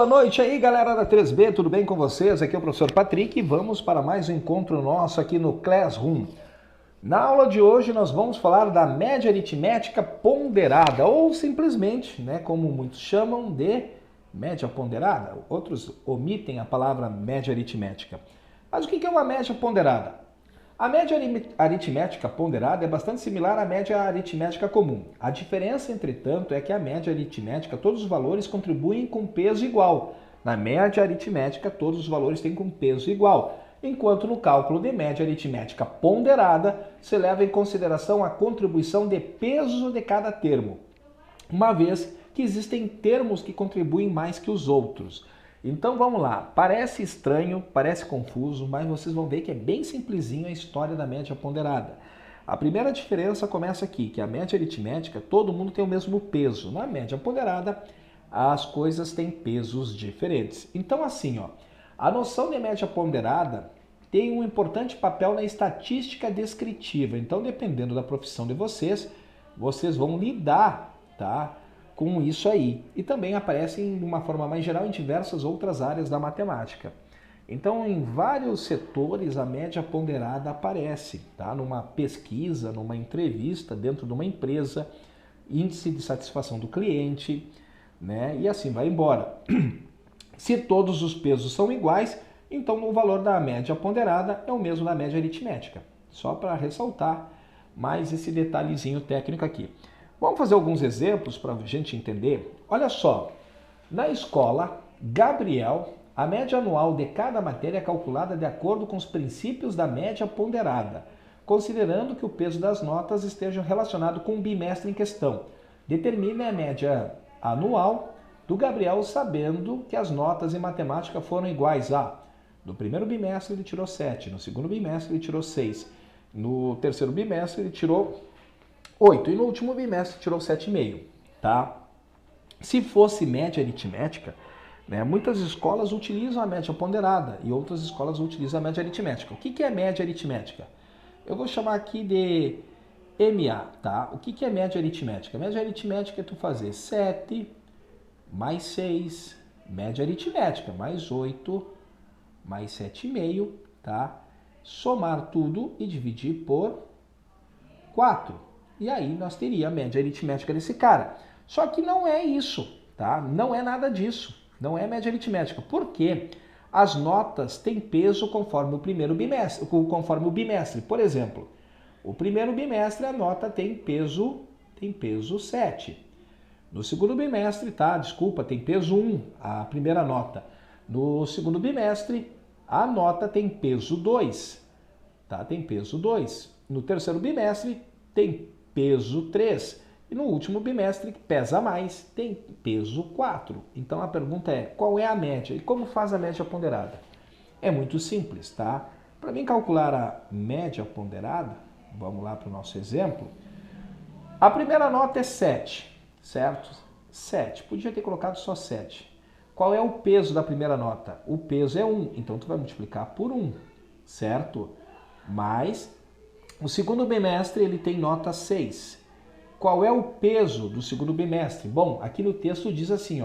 Boa noite aí, galera da 3B, tudo bem com vocês? Aqui é o professor Patrick e vamos para mais um encontro nosso aqui no Classroom. Na aula de hoje nós vamos falar da média aritmética ponderada, ou simplesmente, como muitos chamam de média ponderada. Outros omitem a palavra média aritmética. Mas o que é uma média ponderada? A média aritmética ponderada é bastante similar à média aritmética comum. A diferença, entretanto, é que a média aritmética, todos os valores contribuem com peso igual. Na média aritmética, todos os valores têm com peso igual, enquanto no cálculo de média aritmética ponderada, se leva em consideração a contribuição de peso de cada termo, uma vez que existem termos que contribuem mais que os outros. Então vamos lá, parece estranho, parece confuso, mas vocês vão ver que é bem simplesinho a história da média ponderada. A primeira diferença começa aqui, que a média aritmética, todo mundo tem o mesmo peso. Na média ponderada, as coisas têm pesos diferentes. Então assim, a noção de média ponderada tem um importante papel na estatística descritiva. Então, dependendo da profissão de vocês, vocês vão lidar, com isso aí. E também aparecem de uma forma mais geral em diversas outras áreas da matemática. Então, em vários setores, a média ponderada aparece, numa pesquisa, numa entrevista, dentro de uma empresa, índice de satisfação do cliente, e assim vai embora. Se todos os pesos são iguais, então o valor da média ponderada é o mesmo da média aritmética. Só para ressaltar mais esse detalhezinho técnico aqui. Vamos fazer alguns exemplos para a gente entender. Olha só, na escola, Gabriel, a média anual de cada matéria é calculada de acordo com os princípios da média ponderada, considerando que o peso das notas esteja relacionado com o bimestre em questão. Determine a média anual do Gabriel sabendo que as notas em matemática foram iguais a... No primeiro bimestre ele tirou 7, no segundo bimestre ele tirou 6, no terceiro bimestre ele tirou 8 e no último bimestre tirou 7,5, Se fosse média aritmética, muitas escolas utilizam a média ponderada e outras escolas utilizam a média aritmética. O que é média aritmética? Eu vou chamar aqui de MA, O que é média aritmética? Média aritmética é tu fazer 7 mais 6, média aritmética, mais 8, mais 7,5, Somar tudo e dividir por 4. E aí nós teríamos a média aritmética desse cara. Só que não é isso, Não é nada disso. Não é média aritmética. Por quê? As notas têm peso conforme conforme o bimestre. Por exemplo, o primeiro bimestre a nota tem peso 7. No segundo bimestre, tem peso 1, a primeira nota. No segundo bimestre, a nota tem peso 2, Tem peso 2. No terceiro bimestre, tem peso 3. E no último bimestre, que pesa mais, tem peso 4. Então a pergunta é, qual é a média? E como faz a média ponderada? É muito simples, Para mim calcular a média ponderada, vamos lá para o nosso exemplo. A primeira nota é 7, certo? 7. Podia ter colocado só 7. Qual é o peso da primeira nota? O peso é 1, então tu vai multiplicar por 1, certo? Mais o segundo bimestre ele tem nota 6. Qual é o peso do segundo bimestre? Bom, aqui no texto diz assim,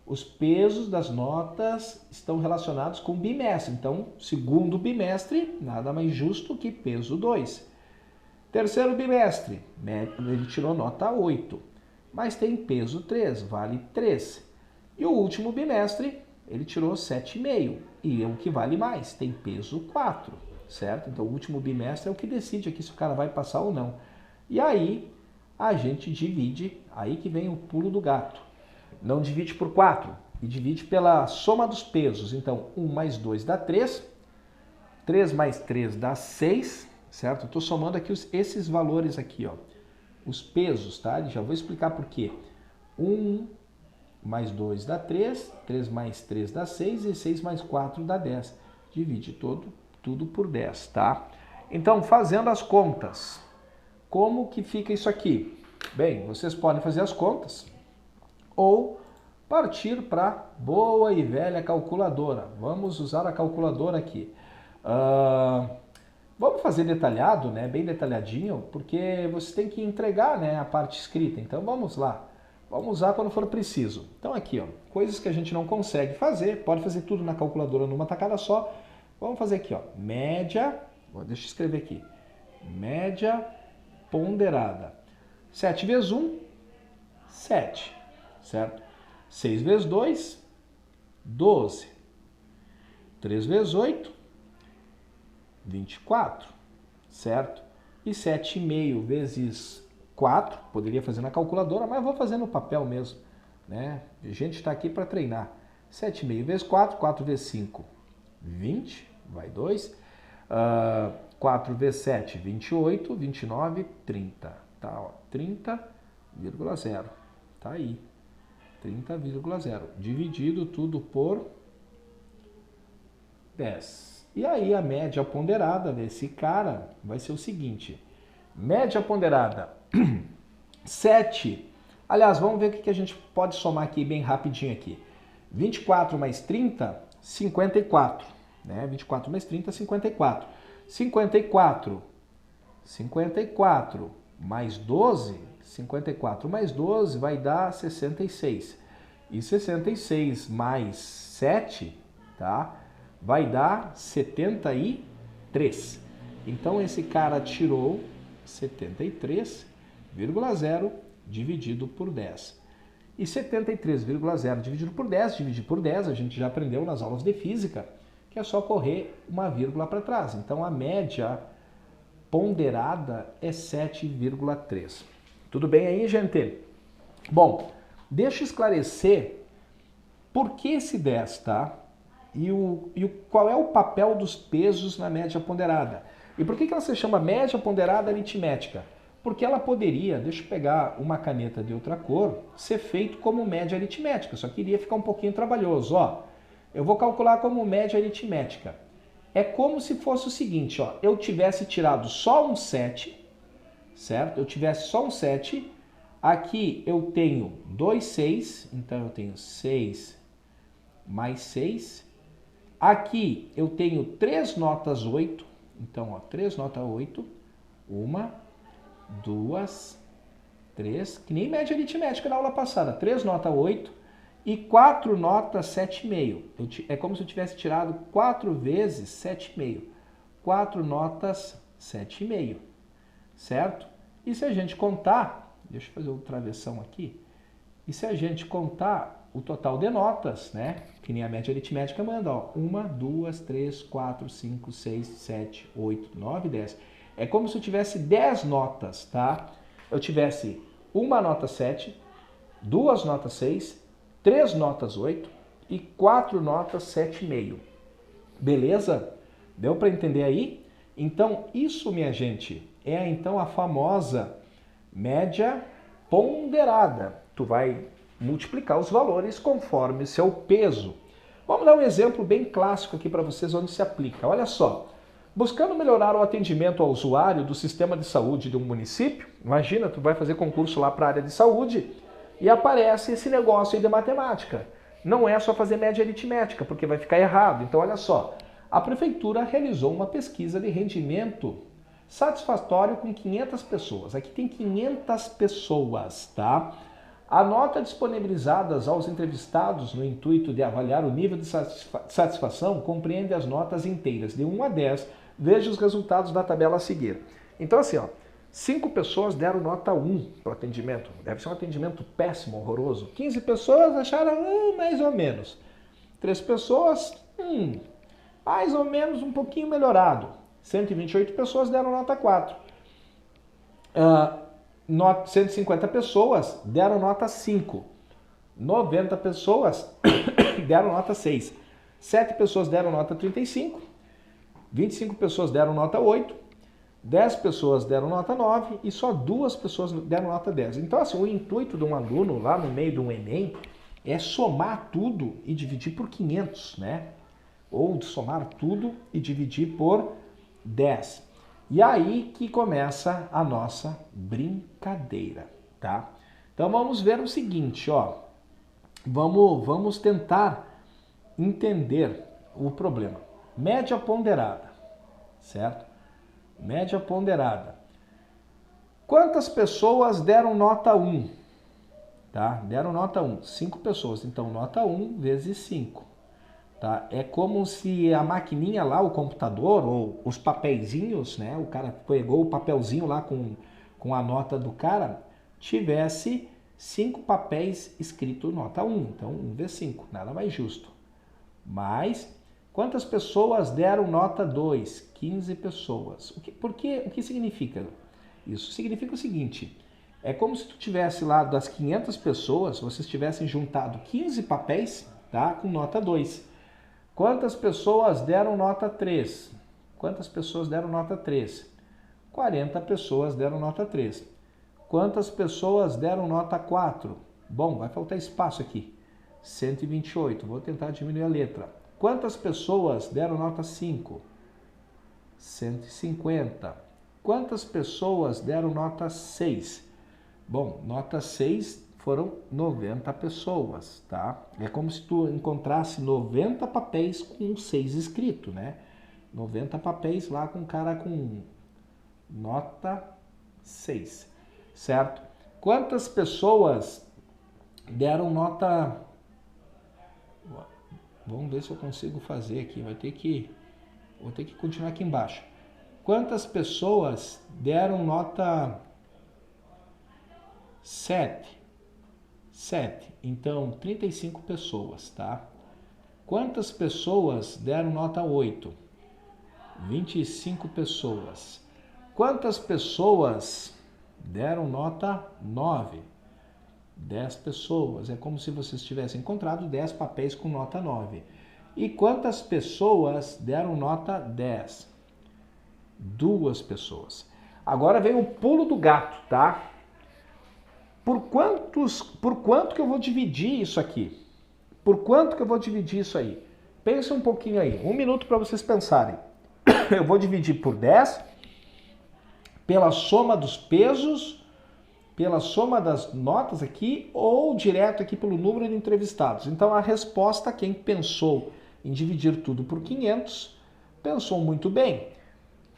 os pesos das notas estão relacionados com o bimestre. Então, segundo bimestre, nada mais justo que peso 2. Terceiro bimestre, ele tirou nota 8, mas tem peso 3, vale 3. E o último bimestre, ele tirou 7,5, e é o que vale mais, tem peso 4. Certo? Então o último bimestre é o que decide aqui se o cara vai passar ou não. E aí a gente divide, aí que vem o pulo do gato. Não divide por 4 e divide pela soma dos pesos. Então 1 mais 2 dá 3, 3 mais 3 dá 6, certo? Estou somando aqui esses valores aqui, os pesos, Já vou explicar por quê. 1 mais 2 dá 3, 3 mais 3 dá 6 e 6 mais 4 dá 10. Divide tudo por 10, Então, fazendo as contas, como que fica isso aqui? Bem, vocês podem fazer as contas ou partir para boa e velha calculadora. Vamos usar a calculadora aqui. Vamos fazer detalhado, bem detalhadinho, porque você tem que entregar a parte escrita. Então, vamos lá. Vamos usar quando for preciso. Então aqui, ó, coisas que a gente não consegue fazer, pode fazer tudo na calculadora numa tacada só. Vamos fazer aqui, ó, média, deixa eu escrever aqui, média ponderada. 7 vezes 1, 7, certo? 6 vezes 2, 12. 3 vezes 8, 24, certo? E 7,5 vezes 4, poderia fazer na calculadora, mas vou fazer no papel mesmo, né? A gente está aqui para treinar. 7,5 vezes 4, 4 vezes 5, 20, vai 2. 4 vezes 7, 28, 29, 30. Tá, ó, 30,0. Tá aí, 30,0. Dividido tudo por 10. E aí a média ponderada desse cara vai ser o seguinte. Média ponderada, 7. Aliás, vamos ver o que a gente pode somar aqui bem rapidinho aqui. 24 mais 30, 54. Né? 24 mais 30, 54. 54 mais 12, 54 mais 12 vai dar 66. E 66 mais 7, tá? Vai dar 73. Então esse cara tirou 73,0 dividido por 10. E 73,0 dividido por 10, dividir por 10, a gente já aprendeu nas aulas de física, que é só correr uma vírgula para trás. Então a média ponderada é 7,3. Tudo bem aí, gente? Bom, deixa eu esclarecer por que esse 10, tá? Qual é o papel dos pesos na média ponderada. E por que ela se chama média ponderada aritmética? Porque ela poderia, deixa eu pegar uma caneta de outra cor, ser feito como média aritmética, só que iria ficar um pouquinho trabalhoso. Ó, eu vou calcular como média aritmética. É como se fosse o seguinte, ó, eu tivesse tirado só um 7, certo? Eu tivesse só um 7, aqui eu tenho 2 6, então eu tenho 6 mais 6. Aqui eu tenho 3 notas 8, então, ó, 3 notas 8, 1, 2, 3, que nem média aritmética na aula passada, 3 notas 8 e 4 notas 7,5. É como se eu tivesse tirado 4 vezes 7,5. 4 notas 7,5, certo? E se a gente contar, deixa eu fazer um travessão aqui, e se a gente contar o total de notas, né? Que nem a média aritmética manda, ó. 1, 2, 3, 4, 5, 6, 7, 8, 9, 10. É como se eu tivesse 10 notas, tá? Eu tivesse uma nota 7, 2 notas 6, 3 notas 8 e 4 notas 7,5. Beleza? Deu para entender aí? Então, isso, minha gente, é então a famosa média ponderada. Tu vai multiplicar os valores conforme seu peso. Vamos dar um exemplo bem clássico aqui para vocês onde se aplica. Olha só, buscando melhorar o atendimento ao usuário do sistema de saúde de um município, imagina, tu vai fazer concurso lá para a área de saúde e aparece esse negócio aí de matemática. Não é só fazer média aritmética, porque vai ficar errado. Então, olha só, a prefeitura realizou uma pesquisa de rendimento satisfatório com 500 pessoas. Aqui tem 500 pessoas, tá? A nota disponibilizadas aos entrevistados no intuito de avaliar o nível de satisfação compreende as notas inteiras de 1 a 10. Veja os resultados da tabela a seguir. Então assim, ó, 5 pessoas deram nota 1 para o atendimento. Deve ser um atendimento péssimo, horroroso. 15 pessoas acharam mais ou menos. 3 pessoas, mais ou menos um pouquinho melhorado. 128 pessoas deram nota 4. 150 pessoas deram nota 5. 90 pessoas deram nota 6. 7 pessoas deram nota 35. 25 pessoas deram nota 8. 10 pessoas deram nota 9 e só 2 pessoas deram nota 10. Então, assim, o intuito de um aluno lá no meio de um Enem é somar tudo e dividir por 500, né? Ou somar tudo e dividir por 10. E aí que começa a nossa brincadeira, tá? Então vamos ver o seguinte, ó. Vamos tentar entender o problema. Média ponderada, certo? Média ponderada. Quantas pessoas deram nota 1? tá? Deram nota 1, 5 pessoas, então nota 1 vezes 5, tá? É como se a maquininha lá, o computador, ou os papeizinhos, né? O cara pegou o papelzinho lá com a nota do cara, tivesse 5 papéis escrito nota 1, então 1 vezes 5, nada mais justo. Mas, quantas pessoas deram nota 2? 15 pessoas. O que significa? Isso significa o seguinte, é como se tu tivesse lá das 500 pessoas, vocês tivessem juntado 15 papéis, tá? Com nota 2. Quantas pessoas deram nota 3? Quantas pessoas deram nota 3? 40 pessoas deram nota 3. Quantas pessoas deram nota 4? Bom, vai faltar espaço aqui. 128. Vou tentar diminuir a letra. Quantas pessoas deram nota 5? 150. Quantas pessoas deram nota 6? Bom, nota 6 foram 90 pessoas, tá? É como se tu encontrasse 90 papéis com 6 escrito, né? 90 papéis lá com cara com nota 6, certo? Quantas pessoas deram nota... Vamos ver se eu consigo fazer aqui, vou ter que continuar aqui embaixo. Quantas pessoas deram nota 7? 7. Então, 35 pessoas, tá? Quantas pessoas deram nota 8? 25 pessoas. Quantas pessoas deram nota 9? 10 pessoas. É como se vocês tivessem encontrado 10 papéis com nota 9. E quantas pessoas deram nota 10? 2 pessoas. Agora vem o pulo do gato, tá? Por quanto que eu vou dividir isso aqui? Por quanto que eu vou dividir isso aí? Pensa um pouquinho aí. 1 minuto para vocês pensarem. Eu vou dividir por 10, pela soma dos pesos, pela soma das notas aqui, ou direto aqui pelo número de entrevistados. Então a resposta, quem pensou em dividir tudo por 500, pensou muito bem.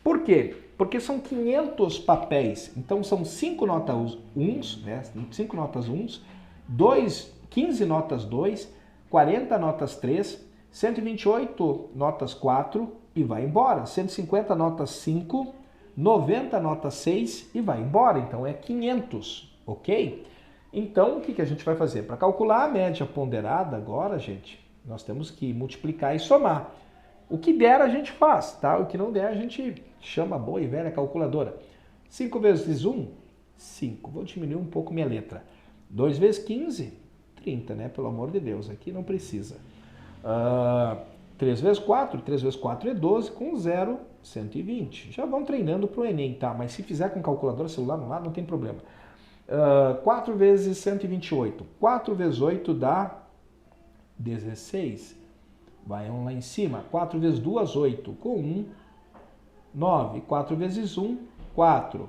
Por quê? Porque são 500 papéis, então são 5 notas 1, né? 5 notas 1, 15 notas 2, 40 notas 3, 128 notas 4 e vai embora. 150 notas 5, 90 notas 6 e vai embora. Então é 500, ok? Então o que a gente vai fazer? Para calcular a média ponderada agora, gente, nós temos que multiplicar e somar. O que der a gente faz, tá? O que não der a gente chama a boa e velha calculadora. 5 vezes 1, 5. Vou diminuir um pouco minha letra. 2 vezes 15, 30, né? Pelo amor de Deus, aqui não precisa. 3 vezes 4, 3 vezes 4 é 12, com 0, 120. Já vão treinando para o Enem, tá? Mas se fizer com calculadora celular no lado, não tem problema. 4 vezes 128. 4 vezes 8 dá 16. Vai um lá em cima. 4 vezes 2, 8. Com 1, 9. 4 vezes 1, 4.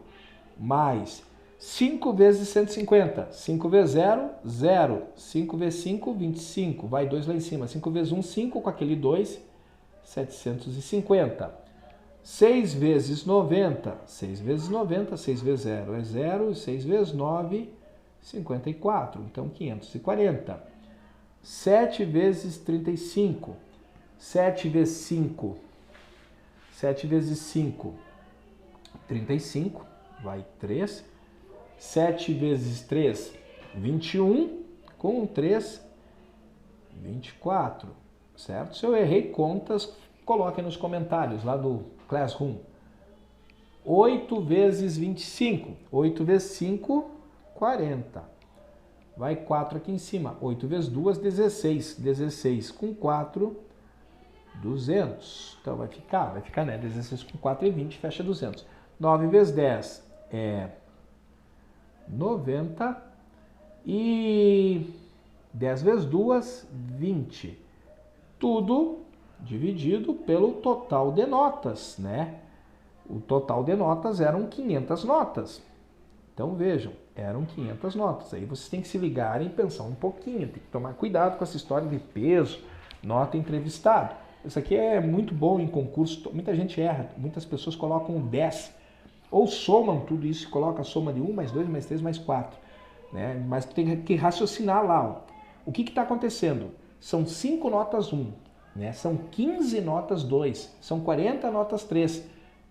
Mais 5 vezes 150. 5 vezes 0, 0. 5 vezes 5, 25. Vai 2 lá em cima. 5 vezes 1, 5. Com aquele 2, 750. 6 vezes 90. 6 vezes 90. 6 vezes 0 é 0. 6 vezes 9, 54. Então, 540. 7 vezes 35. 7 vezes 5. 7 vezes 5. 35. Vai 3. 7 vezes 3. 21. Com 3. 24. Certo? Se eu errei contas, coloquem nos comentários lá do Classroom. 8 vezes 25. 8 vezes 5. 40. Vai 4 aqui em cima. 8 vezes 2, 16. 16 com 4, 200. Então vai ficar, né? 16 com 4 é 20, fecha 200. 9 vezes 10 é 90. E 10 vezes 2, 20. Tudo dividido pelo total de notas, né? O total de notas eram 500 notas. Então vejam, eram 500 notas. Aí vocês têm que se ligarem e pensar um pouquinho, tem que tomar cuidado com essa história de peso, nota entrevistado. Isso aqui é muito bom em concurso, muita gente erra, muitas pessoas colocam 10, ou somam tudo isso e colocam a soma de 1 mais 2 mais 3 mais 4. né? Mas tem que raciocinar lá. Ó. O que está acontecendo? São 5 notas 1, né? São 15 notas 2, são 40 notas 3.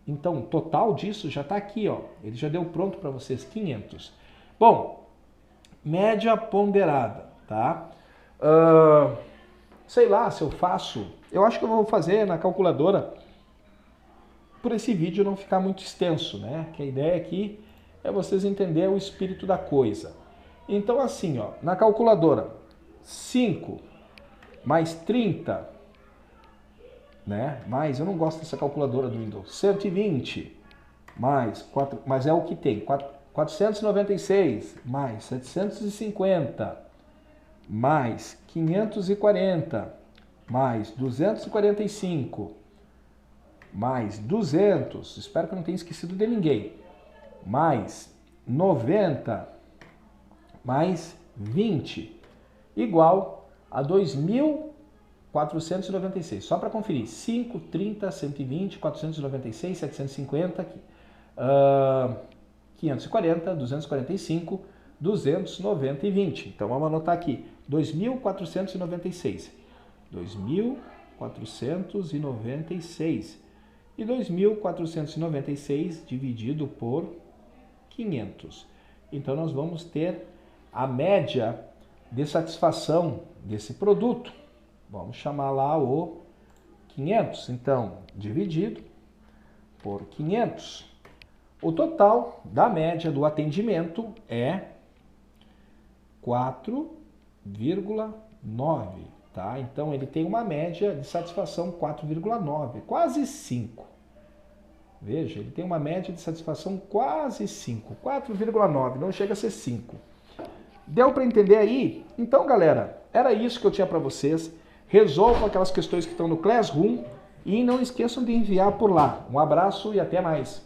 Então, o total disso já está aqui, ó. Ele já deu pronto para vocês, 500. Bom, média ponderada, tá? Sei lá se eu faço... Eu acho que eu vou fazer na calculadora por esse vídeo não ficar muito extenso, né? Que a ideia aqui é vocês entenderem o espírito da coisa. Então, assim, ó, na calculadora, 5 mais 30, né? Mais, eu não gosto dessa calculadora do Windows, 120 mais 4, mas é o que tem, 496 mais 750 mais 540 mais 245 mais 200, espero que eu não tenha esquecido de ninguém, mais 90 mais 20 igual a 2.496. Só para conferir, 5, 30, 120, 496, 750, 540, 245, 290 e 20. Então vamos anotar aqui, 2.496. 2.496. E 2.496 dividido por 500. Então nós vamos ter a média de satisfação desse produto. Vamos chamar lá o 500. Então, dividido por 500. O total da média do atendimento é 4,9. Tá? Então, ele tem uma média de satisfação 4,9, quase 5. Veja, ele tem uma média de satisfação quase 5, 4,9, não chega a ser 5. Deu para entender aí? Então, galera, era isso que eu tinha para vocês. Resolvam aquelas questões que estão no Classroom e não esqueçam de enviar por lá. Um abraço e até mais.